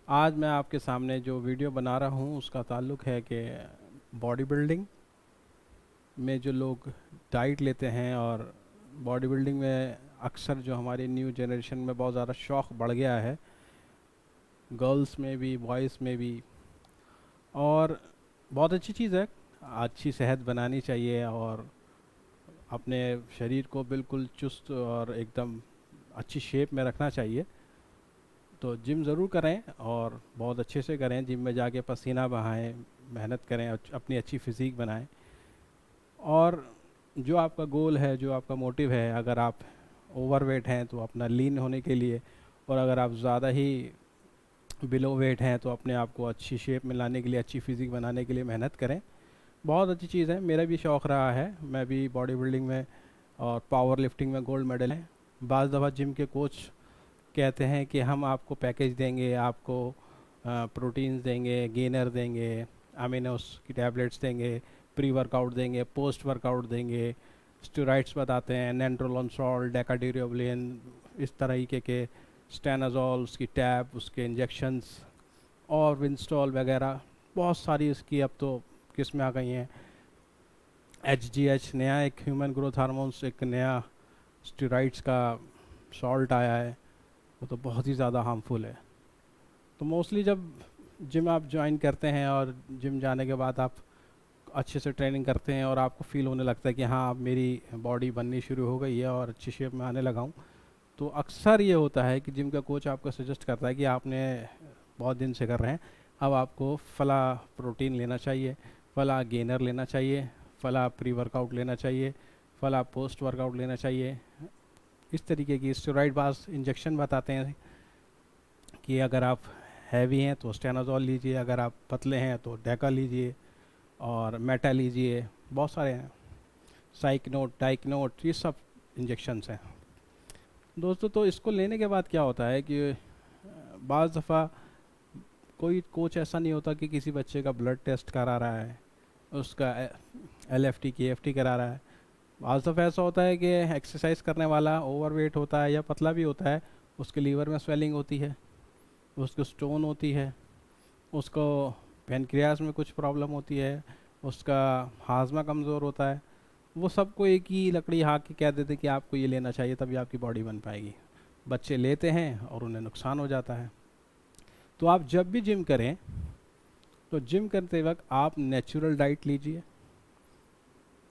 आज मैं आपके सामने जो वीडियो बना रहा हूँ उसका ताल्लुक़ है कि बॉडी बिल्डिंग में जो लोग डाइट लेते हैं और बॉडी बिल्डिंग में अक्सर जो हमारी न्यू जनरेशन में बहुत ज़्यादा शौक़ बढ़ गया है, गर्ल्स में भी बॉयज़ में भी। और बहुत अच्छी चीज़ है, अच्छी सेहत बनानी चाहिए और अपने शरीर को बिल्कुल चुस्त और एकदम अच्छी शेप में रखना चाहिए। तो जिम ज़रूर करें और बहुत अच्छे से करें, जिम में जाके पसीना बहाएं, मेहनत करें, अपनी अच्छी फ़िज़ीक बनाएं। और जो आपका गोल है, जो आपका मोटिव है, अगर आप ओवरवेट हैं तो अपना लीन होने के लिए, और अगर आप ज़्यादा ही बिलो वेट हैं तो अपने आप को अच्छी शेप में लाने के लिए, अच्छी फ़िज़ीक बनाने के लिए मेहनत करें। बहुत अच्छी चीज़ है, मेरा भी शौक़ रहा है, मैं भी बॉडी बिल्डिंग में और पावर लिफ्टिंग में गोल्ड मेडल है। बाज़ दफ़ा जिम के कोच कहते हैं कि हम आपको पैकेज देंगे, आपको प्रोटीन्स देंगे, गेनर देंगे, अमीनोस की टैबलेट्स देंगे, प्री वर्कआउट देंगे, पोस्ट वर्कआउट देंगे, स्टेरॉइड्स बताते हैं, नेंट्रोलॉन्सॉल, डेकाड्यूरेब्लिन, इस तरीके के स्टेनाजोल, उसकी टैब, उसके इंजेक्शंस और विंस्टॉल वगैरह बहुत सारी इसकी अब तो किस्में आ गई हैं। HGH नया एक ह्यूमन ग्रोथ हार्मोन्स, एक नया स्टेरॉइड्स का सॉल्ट आया है, वो तो बहुत ही ज़्यादा हार्मफुल है। तो मोस्टली जब जिम आप ज्वाइन करते हैं और जिम जाने के बाद आप अच्छे से ट्रेनिंग करते हैं और आपको फील होने लगता है कि हाँ, अब मेरी बॉडी बननी शुरू हो गई है और अच्छी शेप में आने लगा हूँ, तो अक्सर ये होता है कि जिम का कोच आपको सजेस्ट करता है कि आपने बहुत दिन से कर रहे हैं, अब आपको फला प्रोटीन लेना चाहिए, फला गेनर लेना चाहिए, फला प्री वर्कआउट लेना चाहिए, फला पोस्ट वर्कआउट लेना चाहिए। इस तरीके की स्टेरॉइड बास इंजेक्शन बताते हैं कि अगर आप हैवी हैं तो स्टेनाजोल लीजिए, अगर आप पतले हैं तो डेका लीजिए और मेटा लीजिए, बहुत सारे हैं, साइक्नोट, डाइक्नोट, ये सब इंजेक्शंस हैं दोस्तों। तो इसको लेने के बाद क्या होता है कि बाज़ दफ़ा कोई कोच ऐसा नहीं होता कि किसी बच्चे का ब्लड टेस्ट करा रहा है, उसका LFT KFT करा रहा है। बाज़ दफ़ा ऐसा होता है कि एक्सरसाइज करने वाला ओवरवेट होता है या पतला भी होता है, उसके लीवर में स्वेलिंग होती है, उसको स्टोन होती है, उसको पेनक्रियास में कुछ प्रॉब्लम होती है, उसका हाजमा कमज़ोर होता है। वो सबको एक ही लकड़ी हाँ के कह देते कि आपको ये लेना चाहिए तभी आपकी बॉडी बन पाएगी। बच्चे लेते हैं और उन्हें नुकसान हो जाता है। तो आप जब भी जिम करें तो जिम करते वक्त आप नेचुरल डाइट लीजिए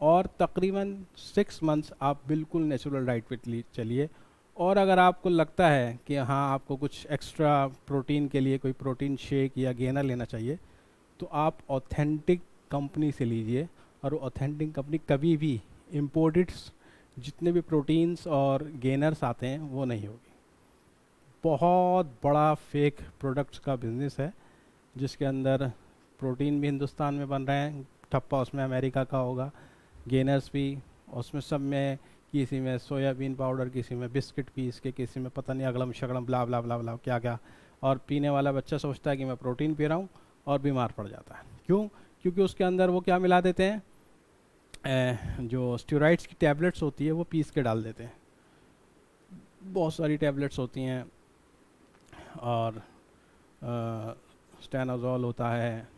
और तकरीबन 6 मंथ्स आप बिल्कुल नेचुरल डाइट पे चलिए। और अगर आपको लगता है कि हाँ, आपको कुछ एक्स्ट्रा प्रोटीन के लिए कोई प्रोटीन शेक या गेनर लेना चाहिए, तो आप ऑथेंटिक कंपनी से लीजिए। और ऑथेंटिक कंपनी कभी भी इम्पोर्टेड जितने भी प्रोटीन्स और गेनर्स आते हैं वो नहीं होगी। बहुत बड़ा फेक प्रोडक्ट्स का बिजनेस है जिसके अंदर प्रोटीन भी हिंदुस्तान में बन रहे हैं, ठप्पा उसमें अमेरिका का होगा, गेनर्स भी उसमें सब में, किसी में सोयाबीन पाउडर, किसी में बिस्किट पीस के, किसी में पता नहीं अगलम शगलम ब्ला ब्ला ब्ला ब्ला क्या क्या। और पीने वाला बच्चा सोचता है कि मैं प्रोटीन पी रहा हूँ और बीमार पड़ जाता है। क्यों? क्योंकि उसके अंदर वो क्या मिला देते हैं, जो स्टेरॉइड्स की टैबलेट्स होती है वो पीस के डाल देते हैं। बहुत सारी टैबलेट्स होती हैं और स्टेनाजोल होता है,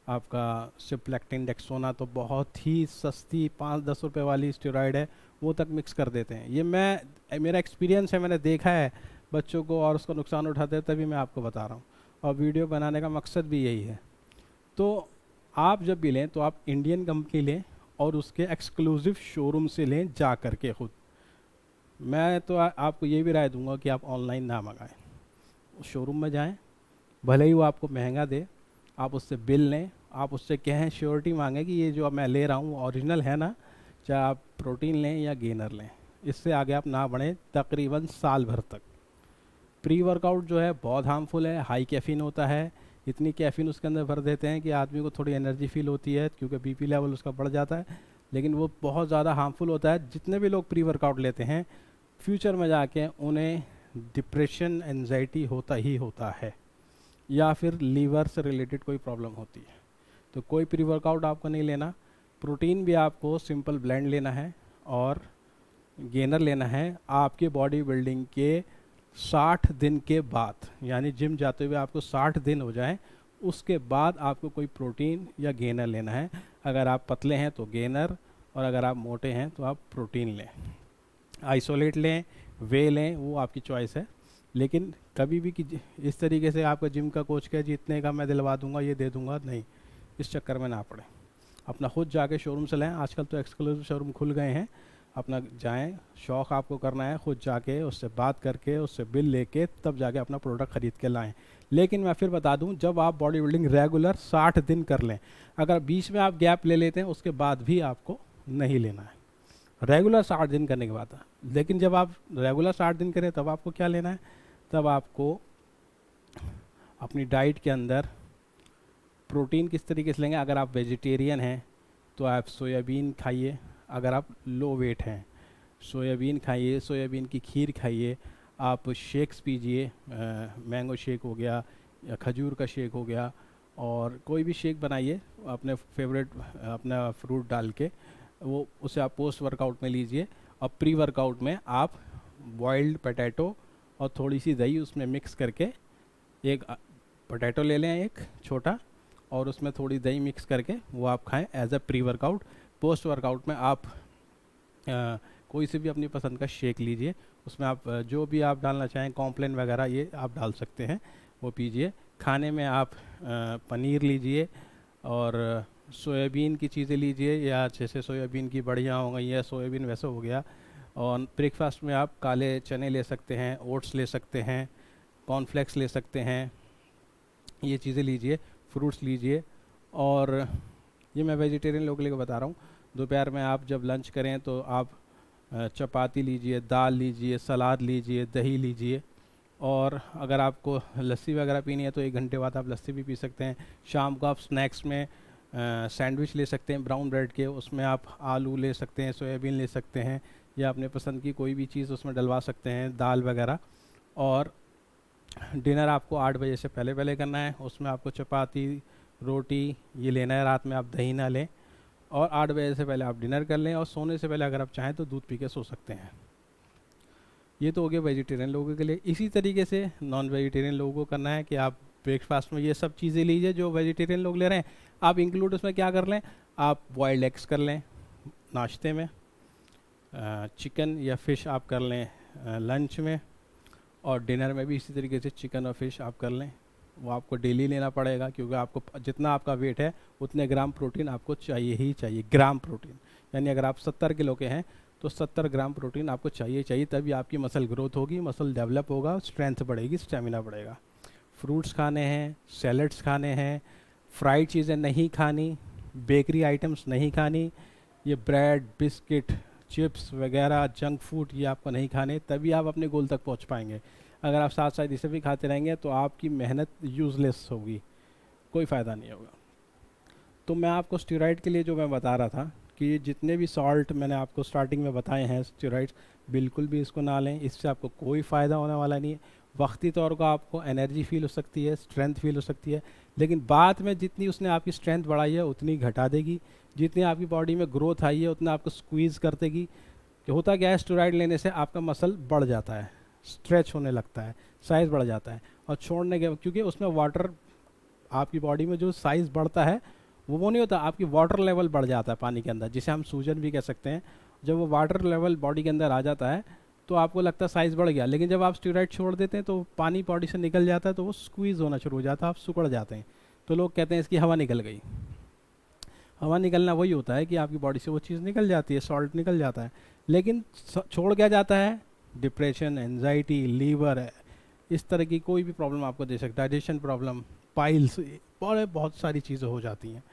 आपका सिप्लेक्टिन, डेक्सोना, तो बहुत ही सस्ती 5-10 रुपए वाली स्टेरॉइड है, वो तक मिक्स कर देते हैं। ये मेरा एक्सपीरियंस है, मैंने देखा है बच्चों को और उसका नुकसान उठाते हैं, तभी मैं आपको बता रहा हूँ। और वीडियो बनाने का मकसद भी यही है। तो आप जब भी लें तो आप इंडियन कंपनी लें और उसके एक्सक्लूसिव शोरूम से लें जा कर के खुद। मैं तो आपको ये भी राय दूंगा कि आप ऑनलाइन ना मंगाएं, शोरूम में जाएं, भले ही वो आपको महंगा दे, आप उससे बिल लें, आप उससे कहें, श्योरिटी मांगें कि ये जो अब मैं ले रहा हूँ ओरिजिनल है ना, चाहे आप प्रोटीन लें या गेनर लें, इससे आगे आप ना बढ़ें तकरीबन साल भर तक। प्री वर्कआउट जो है बहुत हार्मफुल है, हाई कैफीन होता है, इतनी कैफीन उसके अंदर भर देते हैं कि आदमी को थोड़ी एनर्जी फील होती है क्योंकि बीपी लेवल उसका बढ़ जाता है, लेकिन वो बहुत ज़्यादा हार्मफुल होता है। जितने भी लोग प्री वर्कआउट लेते हैं, फ्यूचर में जाके उन्हें डिप्रेशन, एंजाइटी होता ही होता है या फिर लीवर से रिलेटेड कोई प्रॉब्लम होती है। तो कोई प्री वर्कआउट आपको नहीं लेना। प्रोटीन भी आपको सिंपल ब्लेंड लेना है और गेनर लेना है आपके बॉडी बिल्डिंग के 60 दिन के बाद, यानी जिम जाते हुए आपको 60 दिन हो जाए उसके बाद आपको कोई प्रोटीन या गेनर लेना है। अगर आप पतले हैं तो गेनर, और अगर आप मोटे हैं तो आप प्रोटीन लें। आइसोलेट लें, वे लें, वो आपकी चॉइस है। लेकिन कभी भी कि इस तरीके से आपका जिम का कोच कहे जितने का मैं दिलवा दूंगा, ये दे दूंगा, नहीं, इस चक्कर में ना पड़े। अपना खुद जाके शोरूम से लें, आजकल तो एक्सक्लूसिव शोरूम खुल गए हैं, अपना जाएं, शौक़ आपको करना है, खुद जाके उससे बात करके उससे बिल लेके तब जाके अपना प्रोडक्ट ख़रीद के लाएं। लेकिन मैं फिर बता दूं, जब आप बॉडी बिल्डिंग रेगुलर 60 दिन कर लें, अगर बीच में आप गैप ले लेते हैं उसके बाद भी आपको नहीं लेना है, रेगुलर 60 दिन करने के बाद। लेकिन जब आप रेगुलर 60 दिन करें तब आपको क्या लेना है, तब आपको अपनी डाइट के अंदर प्रोटीन किस तरीके से लेंगे। अगर आप वेजिटेरियन हैं तो आप सोयाबीन खाइए, अगर आप लो वेट हैं सोयाबीन खाइए, सोयाबीन की खीर खाइए, आप शेक्स पीजिए, मैंगो शेक हो गया या खजूर का शेक हो गया, और कोई भी शेक बनाइए अपने फेवरेट अपना फ्रूट डाल के, वो उसे आप पोस्ट वर्कआउट में लीजिए। और प्री वर्कआउट में आप बॉइल्ड पोटैटो और थोड़ी सी दही उसमें मिक्स करके, एक पोटैटो ले लें एक छोटा, और उसमें थोड़ी दही मिक्स करके वो आप खाएं as a pre workout. Post workout में आप कोई से भी अपनी पसंद का शेक लीजिए, उसमें आप जो भी आप डालना चाहें, कॉम्प्लेन वगैरह ये आप डाल सकते हैं, वो पीजिए। खाने में आप पनीर लीजिए और सोयाबीन की चीज़ें लीजिए, या जैसे सोयाबीन की बढ़िया हो गई या सोयाबीन वैसा हो गया। और ब्रेकफास्ट में आप काले चने ले सकते हैं, ओट्स ले सकते हैं, कॉर्नफ्लेक्स ले सकते हैं, ये चीज़ें लीजिए, फ्रूट्स लीजिए। और ये मैं वेजिटेरियन लोगों के लिए बता रहा हूँ। दोपहर में आप जब लंच करें तो आप चपाती लीजिए, दाल लीजिए, सलाद लीजिए, दही लीजिए। और अगर आपको लस्सी वगैरह पीनी है तो 1 घंटे बाद आप लस्सी भी पी सकते हैं। शाम को आप स्नैक्स में सैंडविच ले सकते हैं ब्राउन ब्रेड के, उसमें आप आलू ले सकते हैं, सोयाबीन ले सकते हैं, या अपने पसंद की कोई भी चीज़ उसमें डलवा सकते हैं, दाल वगैरह। और डिनर आपको 8 बजे से पहले पहले करना है, उसमें आपको चपाती रोटी ये लेना है, रात में आप दही ना लें, और 8 बजे से पहले आप डिनर कर लें, और सोने से पहले अगर आप चाहें तो दूध पी के सो सकते हैं। ये तो हो गया वेजिटेरियन लोगों के लिए। इसी तरीके से नॉन वेजिटेरियन लोगों को करना है कि आप ब्रेकफास्ट में ये सब चीज़ें लीजिए जो वेजिटेरियन लोग ले रहे हैं, आप इंक्लूड उसमें क्या कर लें, आप बॉयल्ड एग्स कर लें नाश्ते में, चिकन या फ़िश आप कर लें लंच में, और डिनर में भी इसी तरीके से चिकन और फिश आप कर लें। वो आपको डेली लेना पड़ेगा, क्योंकि आपको जितना आपका वेट है उतने ग्राम प्रोटीन आपको चाहिए ही चाहिए, ग्राम प्रोटीन। यानी अगर आप 70 किलो के हैं तो 70 ग्राम प्रोटीन आपको चाहिए चाहिए, तभी आपकी मसल ग्रोथ होगी, मसल डेवलप होगा, स्ट्रेंथ बढ़ेगी, स्टेमिना बढ़ेगा। फ्रूट्स खाने हैं, सैलड्स खाने हैं, फ्राइड चीज़ें नहीं खानी, बेकरी आइटम्स नहीं खानी, ये ब्रेड बिस्किट चिप्स वगैरह जंक फूड ये आपको नहीं खाने, तभी आप अपने गोल तक पहुंच पाएंगे। अगर आप साथ साथ इसे भी खाते रहेंगे तो आपकी मेहनत यूज़लेस होगी, कोई फ़ायदा नहीं होगा। तो मैं आपको स्टेरॉइड के लिए जो मैं बता रहा था कि जितने भी सॉल्ट मैंने आपको स्टार्टिंग में बताए हैं स्टेरॉइड्स, बिल्कुल भी इसको ना लें, इससे आपको कोई फ़ायदा होने वाला नहीं है। वक्ती तौर पर आपको एनर्जी फील हो सकती है, स्ट्रेंथ फील हो सकती है, लेकिन बाद में जितनी उसने आपकी स्ट्रेंथ बढ़ाई है उतनी घटा देगी, जितनी आपकी बॉडी में ग्रोथ आई है उतना आपको स्क्वीज़ कर देगी। कि होता क्या है, स्टेरॉइड लेने से आपका मसल बढ़ जाता है, स्ट्रेच होने लगता है, साइज़ बढ़ जाता है, और छोड़ने के क्योंकि उसमें वाटर, आपकी बॉडी में जो साइज़ बढ़ता है वो नहीं होता, आपकी वाटर लेवल बढ़ जाता है पानी के अंदर, जिसे हम सूजन भी कह सकते हैं। जब वो वाटर लेवल बॉडी के अंदर आ जाता है तो आपको लगता है साइज़ बढ़ गया, लेकिन जब आप स्टेरॉइड छोड़ देते हैं तो पानी बॉडी से निकल जाता है, तो वो स्क्वीज़ होना शुरू हो जाता है, आप सिकुड़ जाते हैं। तो लोग कहते हैं इसकी हवा निकल गई। हवा निकलना वही होता है कि आपकी बॉडी से वो चीज़ निकल जाती है, सॉल्ट निकल जाता है, लेकिन छोड़ क्या जाता है, डिप्रेशन, एंजाइटी, लीवर है, इस तरह की कोई भी प्रॉब्लम आपको दे सकता है, डाइजेशन प्रॉब्लम, पाइल्स, बहुत सारी चीज़ें हो जाती हैं।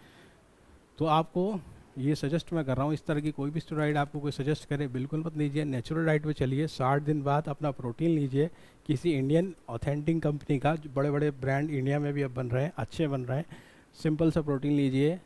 तो आपको ये सजेस्ट मैं कर रहा हूँ, इस तरह की कोई भी स्टेरॉइड आपको कोई सजेस्ट करे बिल्कुल मत लीजिए, नेचुरल डाइट पे चलिए। 60 दिन बाद अपना प्रोटीन लीजिए किसी इंडियन ऑथेंटिक कंपनी का, जो बड़े बड़े ब्रांड इंडिया में भी अब बन रहे हैं, अच्छे बन रहे हैं, सिंपल सा प्रोटीन लीजिए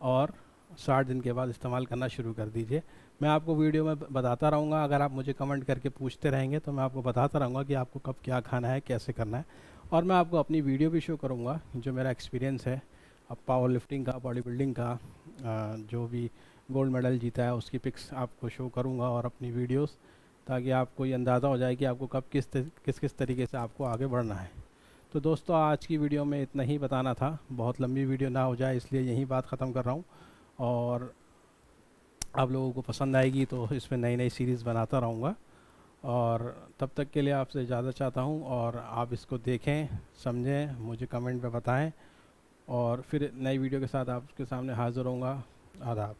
और 60 दिन के बाद इस्तेमाल करना शुरू कर दीजिए। मैं आपको वीडियो में बताता रहूँगा, अगर आप मुझे कमेंट करके पूछते रहेंगे तो मैं आपको बताता रहूँगा कि आपको कब क्या खाना है, कैसे करना है, और मैं आपको अपनी वीडियो भी शो करूँगा जो मेरा एक्सपीरियंस है अब पावर लिफ्टिंग का, बॉडी बिल्डिंग का, जो भी गोल्ड मेडल जीता है उसकी पिक्स आपको शो करूँगा और अपनी वीडियोस, ताकि आपको ये अंदाज़ा हो जाए कि आपको कब किस तरीके से आपको आगे बढ़ना है। तो दोस्तों आज की वीडियो में इतना ही बताना था, बहुत लंबी वीडियो ना हो जाए इसलिए यही बात ख़त्म कर रहा हूँ। और आप लोगों को पसंद आएगी तो इसमें नई नई सीरीज़ बनाता रहूँगा। और तब तक के लिए आपसे इजाज़त चाहता हूँ, और आप इसको देखें, समझें, मुझे कमेंट में बताएं, और फिर नई वीडियो के साथ आपके सामने हाज़िर होऊंगा। आदाब।